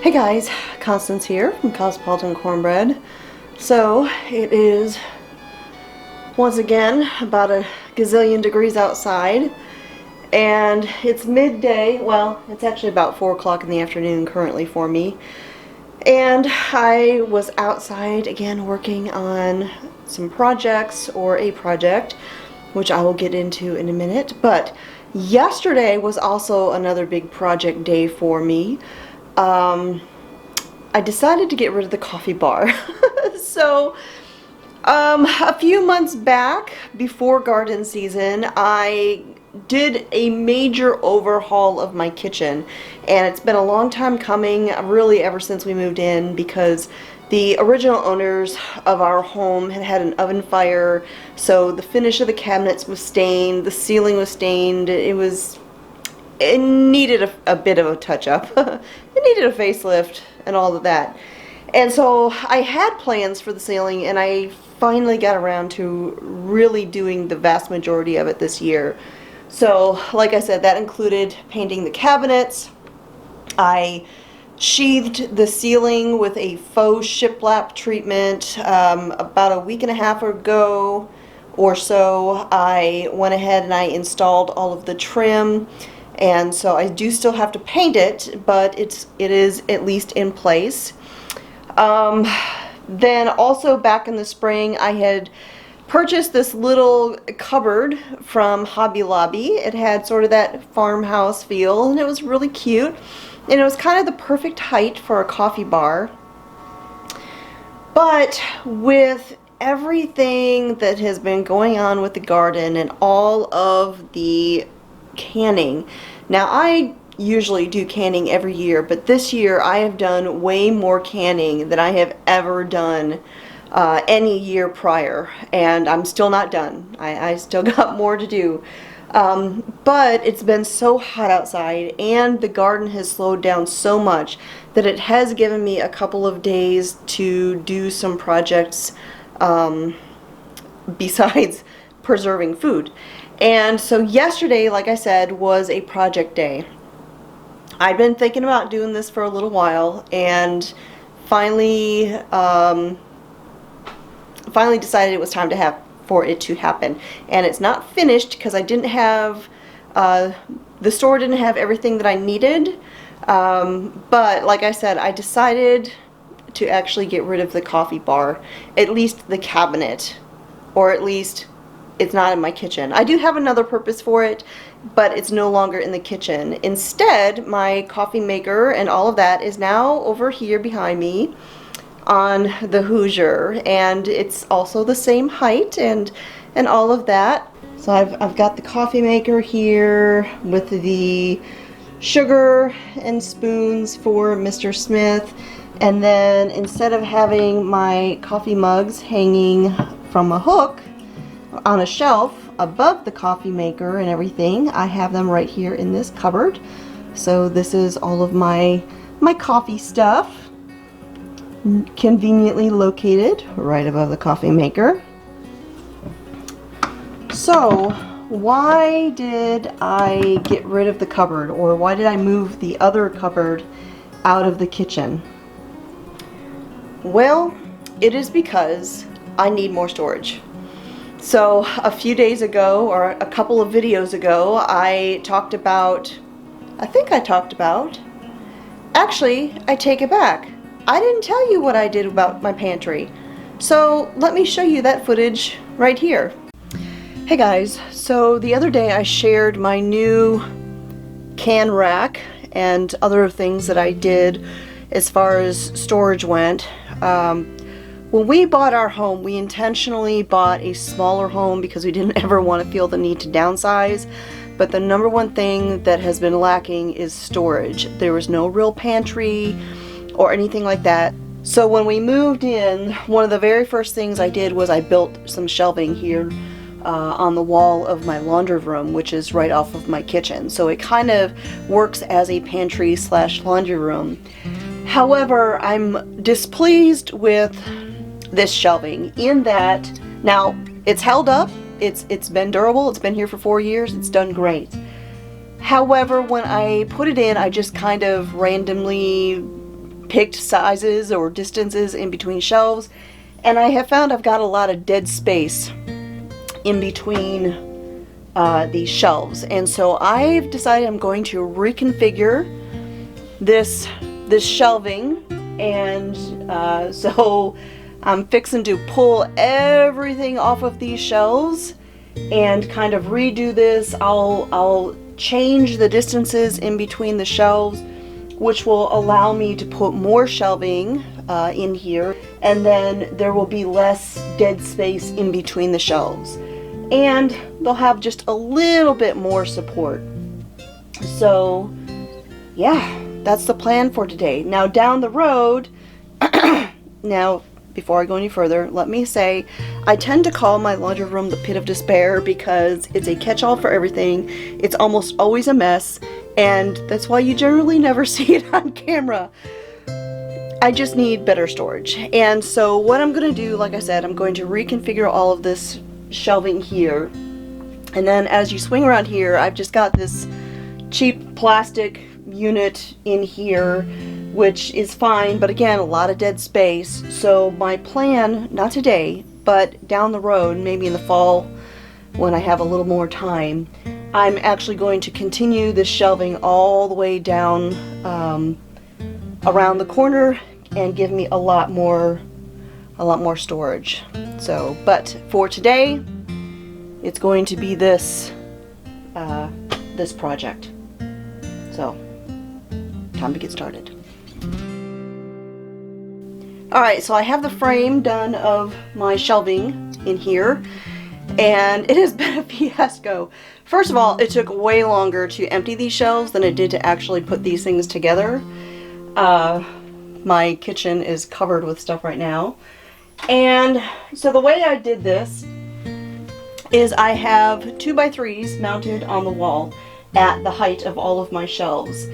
Hey guys, Constance here from Cosmopolitan Cornbread. So it is once again about a gazillion degrees outside, and it's midday. Well, it's actually about 4 o'clock in the afternoon currently for me, and I was outside again working on some projects, or a project, which I will get into in a minute. But yesterday was also another big project day for me. I decided to get rid of the coffee bar. So a few months back, before garden season, I did a major overhaul of my kitchen, and it's been a long time coming, really ever since we moved in, because the original owners of our home had an oven fire, so the finish of the cabinets was stained, the ceiling was stained. It needed a bit of a touch-up. It needed a facelift and all of that. And so I had plans for the ceiling, and I finally got around to really doing the vast majority of it this year. So, like I said, that included painting the cabinets. I sheathed the ceiling with a faux shiplap treatment about a week and a half ago or so. I went ahead and I installed all of the trim. And so I do still have to paint it, but it is at least in place. Then also back in the spring, I had purchased this little cupboard from Hobby Lobby. It had sort of that farmhouse feel, and it was really cute. And it was kind of the perfect height for a coffee bar. But with everything that has been going on with the garden and all of the canning. Now, I usually do canning every year, but this year I have done way more canning than I have ever done any year prior, and I'm still not done. I still got more to do. But it's been so hot outside, and the garden has slowed down so much that it has given me a couple of days to do some projects besides preserving food. And so yesterday, like I said, was a project day. I'd been thinking about doing this for a little while, and finally decided it was time for it to happen. And it's not finished because I didn't have, the store didn't have everything that I needed. But like I said, I decided to actually get rid of the coffee bar, at least the cabinet, or at least it's not in my kitchen. I do have another purpose for it, but it's no longer in the kitchen. Instead, my coffee maker and all of that is now over here behind me on the Hoosier, and it's also the same height and all of that. So I've got the coffee maker here with the sugar and spoons for Mr. Smith, and then instead of having my coffee mugs hanging from a hook on a shelf above the coffee maker and everything, I have them right here in this cupboard. So this is all of my coffee stuff, conveniently located right above the coffee maker. So why did I get rid of the cupboard, or why did I move the other cupboard out of the kitchen? Well, it is because I need more storage. So a few days ago, or a couple of videos ago, I take it back. I didn't tell you what I did about my pantry. So let me show you that footage right here. Hey guys, so the other day I shared my new can rack and other things that I did as far as storage went. When we bought our home, we intentionally bought a smaller home because we didn't ever want to feel the need to downsize. But the number one thing that has been lacking is storage. There was no real pantry or anything like that. So when we moved in, one of the very first things I did was I built some shelving here on the wall of my laundry room, which is right off of my kitchen. So it kind of works as a pantry slash laundry room. However, I'm displeased with this shelving in that, now it's held up, it's been durable, it's been here for 4 years, it's done great. However, when I put it in, I just kind of randomly picked sizes or distances in between shelves, and I have found I've got a lot of dead space in between these shelves, and so I've decided I'm going to reconfigure this shelving, and so I'm fixing to pull everything off of these shelves and kind of redo this. I'll change the distances in between the shelves, which will allow me to put more shelving in here, and then there will be less dead space in between the shelves, and they'll have just a little bit more support. So yeah, that's the plan for today. Now down the road, now before I go any further, let me say I tend to call my laundry room the pit of despair because it's a catch-all for everything. It's almost always a mess, and that's why you generally never see it on camera. I just need better storage. And so what I'm going to do, like I said, I'm going to reconfigure all of this shelving here. And then as you swing around here, I've just got this cheap plastic unit in here, which is fine, but again, a lot of dead space. So my plan, not today, but down the road, maybe in the fall when I have a little more time, I'm actually going to continue this shelving all the way down around the corner and give me a lot more storage. So, but for today, it's going to be this this project. So, time to get started. Alright, so I have the frame done of my shelving in here, and it has been a fiasco. First of all, it took way longer to empty these shelves than it did to actually put these things together. My kitchen is covered with stuff right now. And so the way I did this is I have 2x3s mounted on the wall at the height of all of my shelves.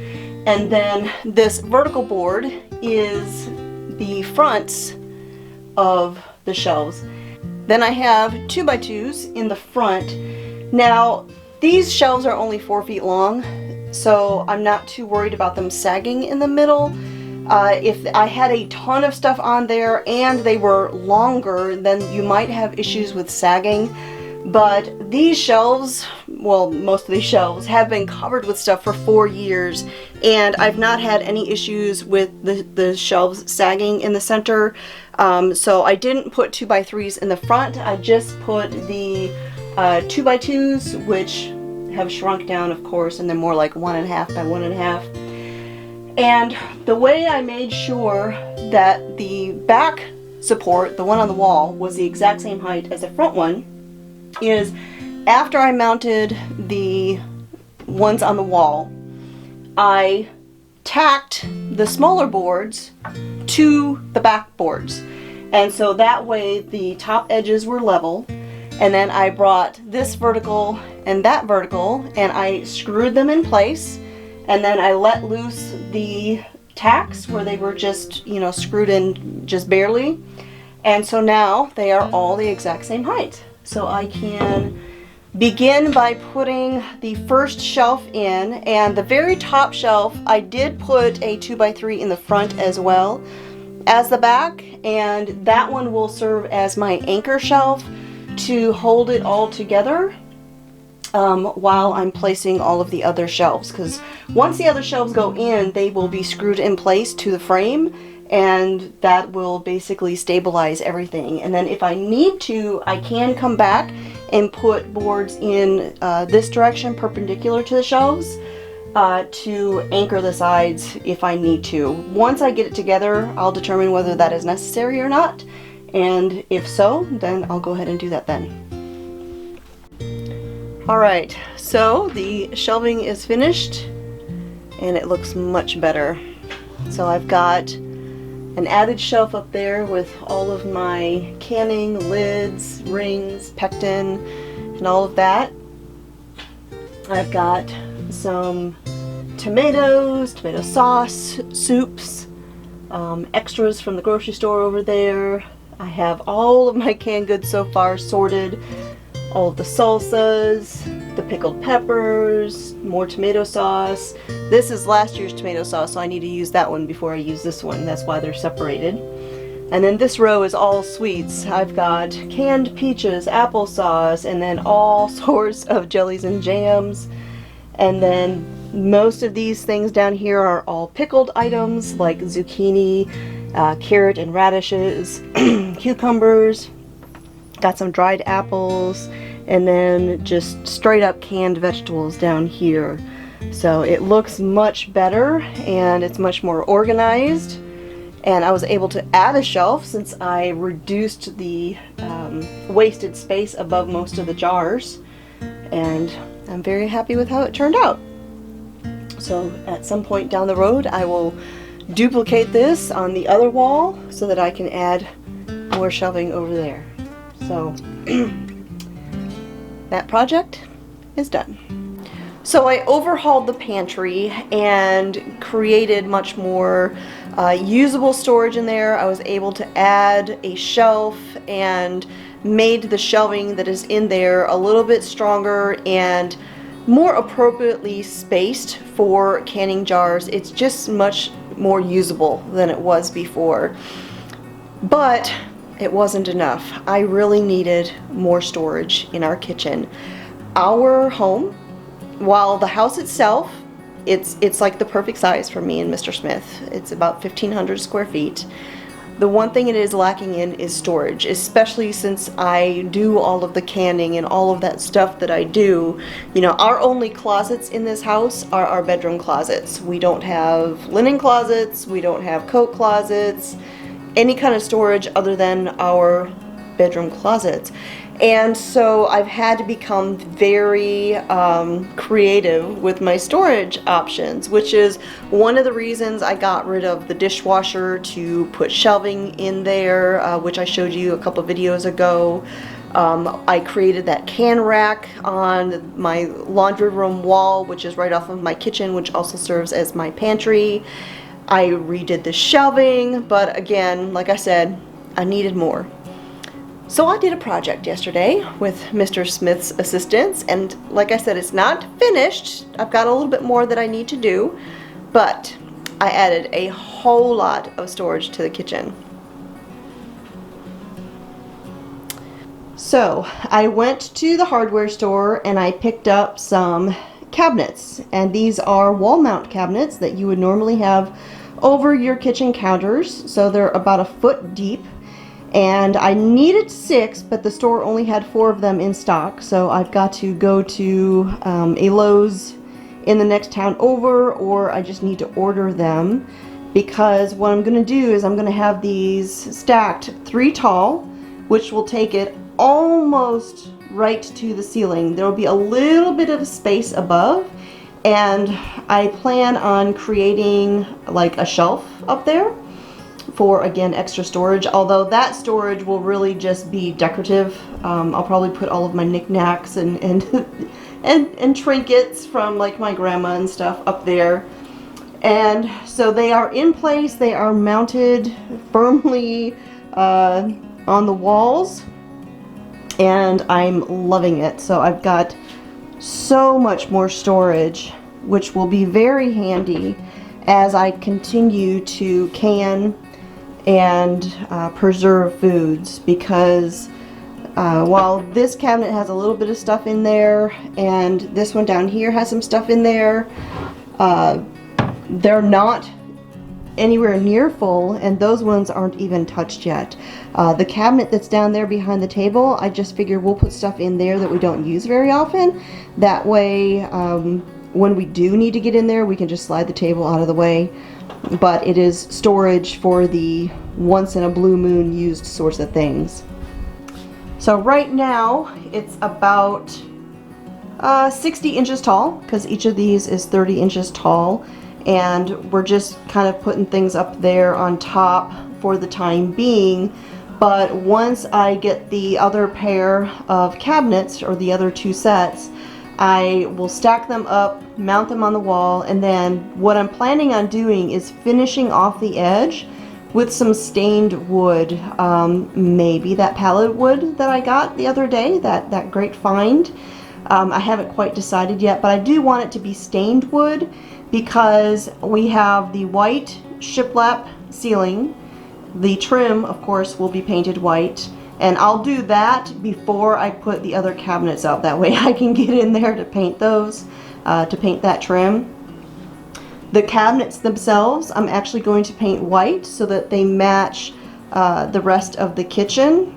And then this vertical board is the fronts of the shelves. Then I have 2x2s in the front. Now, these shelves are only 4 feet long, so I'm not too worried about them sagging in the middle. If I had a ton of stuff on there and they were longer, then you might have issues with sagging. But these shelves, well, most of these shelves have been covered with stuff for 4 years, and I've not had any issues with the shelves sagging in the center. So I didn't put 2x3s in the front. I just put the 2x2s, which have shrunk down, of course, and they're more like 1.5 by 1.5. And the way I made sure that the back support, the one on the wall, was the exact same height as the front one is after I mounted the ones on the wall, I tacked the smaller boards to the back boards. And so that way the top edges were level. And then I brought this vertical and that vertical and I screwed them in place. And then I let loose the tacks where they were just, you know, screwed in just barely. And so now they are all the exact same height. So I can begin by putting the first shelf in, and the very top shelf I did put a 2x3 in the front as well as the back, and that one will serve as my anchor shelf to hold it all together while I'm placing all of the other shelves, because once the other shelves go in, they will be screwed in place to the frame, and that will basically stabilize everything. And then if I need to, I can come back and put boards in this direction perpendicular to the shelves to anchor the sides if I need to. Once I get it together, I'll determine whether that is necessary or not, and if so, then I'll go ahead and do that then. Alright, so the shelving is finished and it looks much better. So I've got an added shelf up there with all of my canning, lids, rings, pectin, and all of that. I've got some tomatoes, tomato sauce, soups, extras from the grocery store over there. I have all of my canned goods so far sorted, all of the salsas, the pickled peppers, more tomato sauce, This is last year's tomato sauce, so I need to use that one before I use this one. That's why they're separated. And then this row is all sweets. I've got canned peaches, applesauce, and then all sorts of jellies and jams. And then most of these things down here are all pickled items like zucchini, carrot and radishes, cucumbers, got some dried apples, and then just straight up canned vegetables down here. So it looks much better and it's much more organized. And I was able to add a shelf since I reduced the wasted space above most of the jars. And I'm very happy with how it turned out. So at some point down the road I will duplicate this on the other wall so that I can add more shelving over there. So that project is done. So I overhauled the pantry and created much more usable storage in there. I was able to add a shelf and made the shelving that is in there a little bit stronger and more appropriately spaced for canning jars. It's just much more usable than it was before. But it wasn't enough. I really needed more storage in our kitchen. Our home, while the house itself, it's like the perfect size for me and Mr. Smith. It's about 1,500 square feet. The one thing it is lacking in is storage, especially since I do all of the canning and all of that stuff that I do. You know, our only closets in this house are our bedroom closets. We don't have linen closets, we don't have coat closets, any kind of storage other than our bedroom closets. And so I've had to become very creative with my storage options, which is one of the reasons I got rid of the dishwasher to put shelving in there, which I showed you a couple videos ago. I created that can rack on my laundry room wall, which is right off of my kitchen, which also serves as my pantry. I redid the shelving, but again, like I said, I needed more. So I did a project yesterday with Mr. Smith's assistance, and like I said, it's not finished. I've got a little bit more that I need to do, but I added a whole lot of storage to the kitchen. So I went to the hardware store and I picked up some cabinets, and these are wall mount cabinets that you would normally have over your kitchen counters. So they're about 1 foot deep. And I needed 6, but the store only had 4 of them in stock, so I've got to go to a Lowe's in the next town over, or I just need to order them, because what I'm going to do is I'm going to have these stacked 3 tall, which will take it almost right to the ceiling. There will be a little bit of space above, and I plan on creating like a shelf up there for, again, extra storage, although that storage will really just be decorative. I'll probably put all of my knickknacks and trinkets from like my grandma and stuff up there. And so they are in place, they are mounted firmly on the walls, and I'm loving it. So I've got so much more storage, which will be very handy as I continue to can and preserve foods, because while this cabinet has a little bit of stuff in there and this one down here has some stuff in there, they're not anywhere near full, and those ones aren't even touched yet. The cabinet that's down there behind the table, I just figure we'll put stuff in there that we don't use very often. That way when we do need to get in there, we can just slide the table out of the way. But it is storage for the once in a blue moon used sorts of things. So right now it's about 60 inches tall, because each of these is 30 inches tall, and we're just kind of putting things up there on top for the time being. But once I get the other pair of cabinets, or the other 2 sets, I will stack them up, mount them on the wall, and then what I'm planning on doing is finishing off the edge with some stained wood, maybe that pallet wood that I got the other day, that great find. I haven't quite decided yet, but I do want it to be stained wood, because we have the white shiplap ceiling. The trim, of course, will be painted white, and I'll do that before I put the other cabinets out. That way I can get in there to paint those, to paint that trim. The cabinets themselves, I'm actually going to paint white so that they match the rest of the kitchen.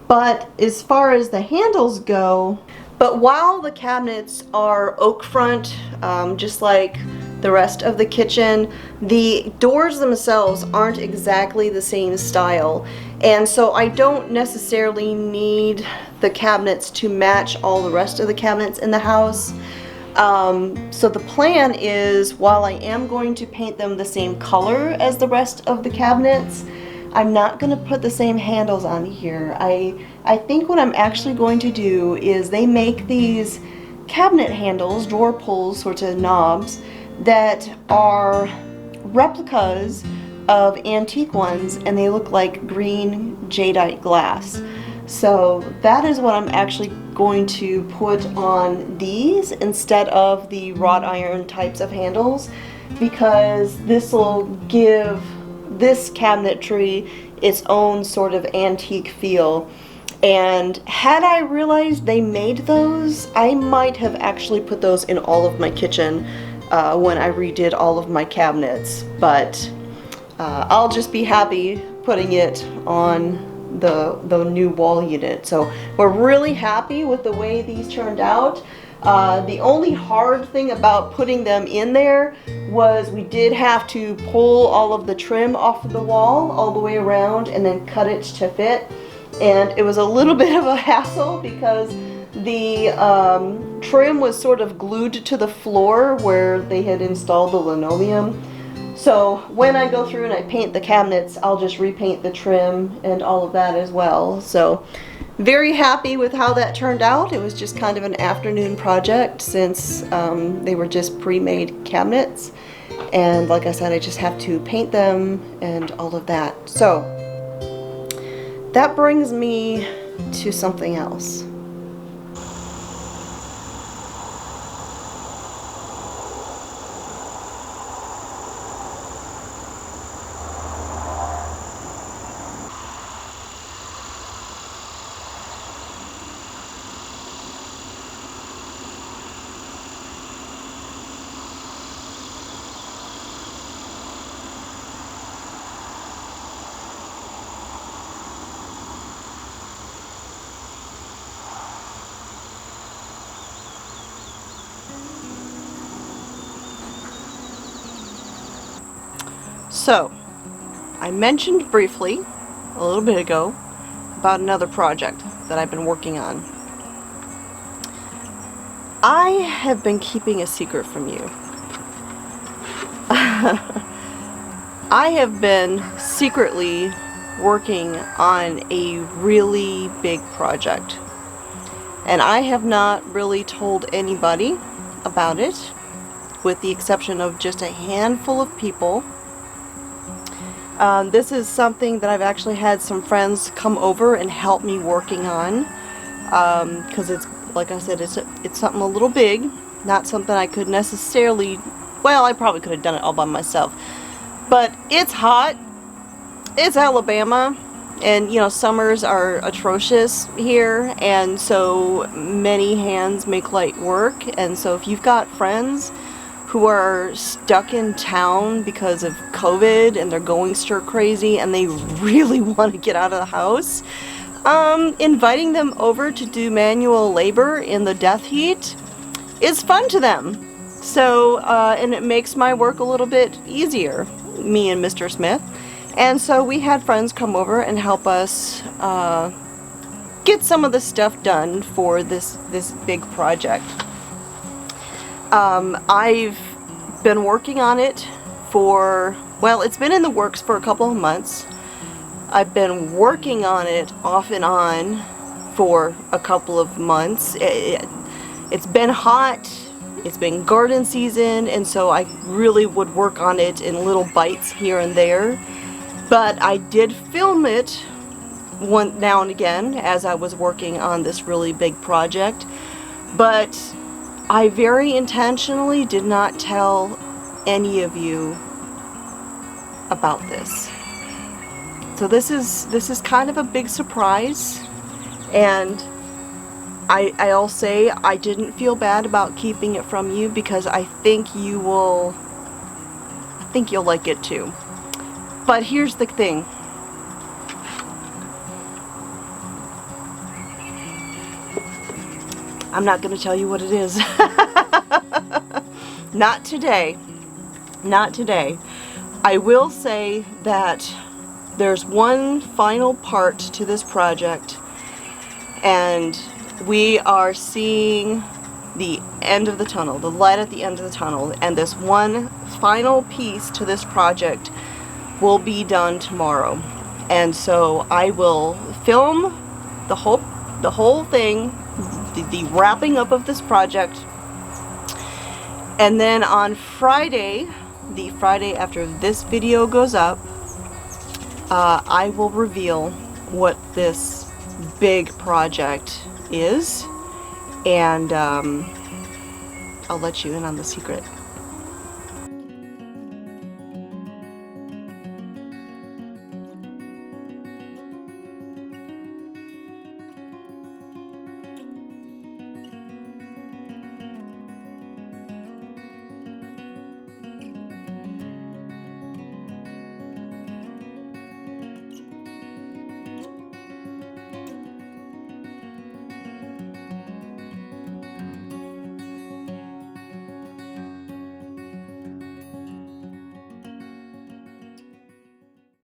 But as far as the handles go, but while the cabinets are oak front, just like the rest of the kitchen, the doors themselves aren't exactly the same style. And so I don't necessarily need the cabinets to match all the rest of the cabinets in the house. So the plan is, while I am going to paint them the same color as the rest of the cabinets, I'm not going to put the same handles on here. I think what I'm actually going to do is they make these cabinet handles, drawer pulls, sorts of knobs, that are replicas of antique ones, and they look like green jadeite glass. So that is what I'm actually going to put on these instead of the wrought iron types of handles, because this will give this cabinetry its own sort of antique feel. And had I realized they made those, I might have actually put those in all of my kitchen when I redid all of my cabinets. But I'll just be happy putting it on the new wall unit. So we're really happy with the way these turned out. The only hard thing about putting them in there was we did have to pull all of the trim off of the wall all the way around and then cut it to fit. And it was a little bit of a hassle because the trim was sort of glued to the floor where they had installed the linoleum. So when I go through and I paint the cabinets, I'll just repaint the trim and all of that as well. So very happy with how that turned out. It was just kind of an afternoon project since they were just pre-made cabinets. And like I said, I just have to paint them and all of that. So that brings me to something else. So, I mentioned briefly a little bit ago about another project that I've been working on. I have been keeping a secret from you. I have been secretly working on a really big project, and I have not really told anybody about it, with the exception of just a handful of people. This is something that I've actually had some friends come over and help me working on, because it's, like I said, it's something a little big, not something I could necessarily, well, I probably could have done it all by myself, but it's hot, it's Alabama, and you know, summers are atrocious here, and so many hands make light work. And so if you've got friends who are stuck in town because of COVID and they're going stir crazy and they really want to get out of the house, inviting them over to do manual labor in the death heat is fun to them. So, and it makes my work a little bit easier, me and Mr. Smith. And so we had friends come over and help us get some of the stuff done for this big project. I've been working on it for, well, it's been in the works for a couple of months. I've been working on it off and on for a couple of months. It's been hot, it's been garden season, and so I really would work on it in little bites here and there. But I did film it now and again as I was working on this really big project. But I very intentionally did not tell any of you about this. So this is kind of a big surprise, and I'll say I didn't feel bad about keeping it from you because I think you'll like it too. But here's the thing. I'm not going to tell you what it is. Not today. Not today. I will say that there's one final part to this project, and we are seeing the end of the tunnel, the light at the end of the tunnel, and this one final piece to this project will be done tomorrow. And so I will film the whole thing, the wrapping up of this project, and then on Friday, the Friday after this video goes up, I will reveal what this big project is, and I'll let you in on the secret.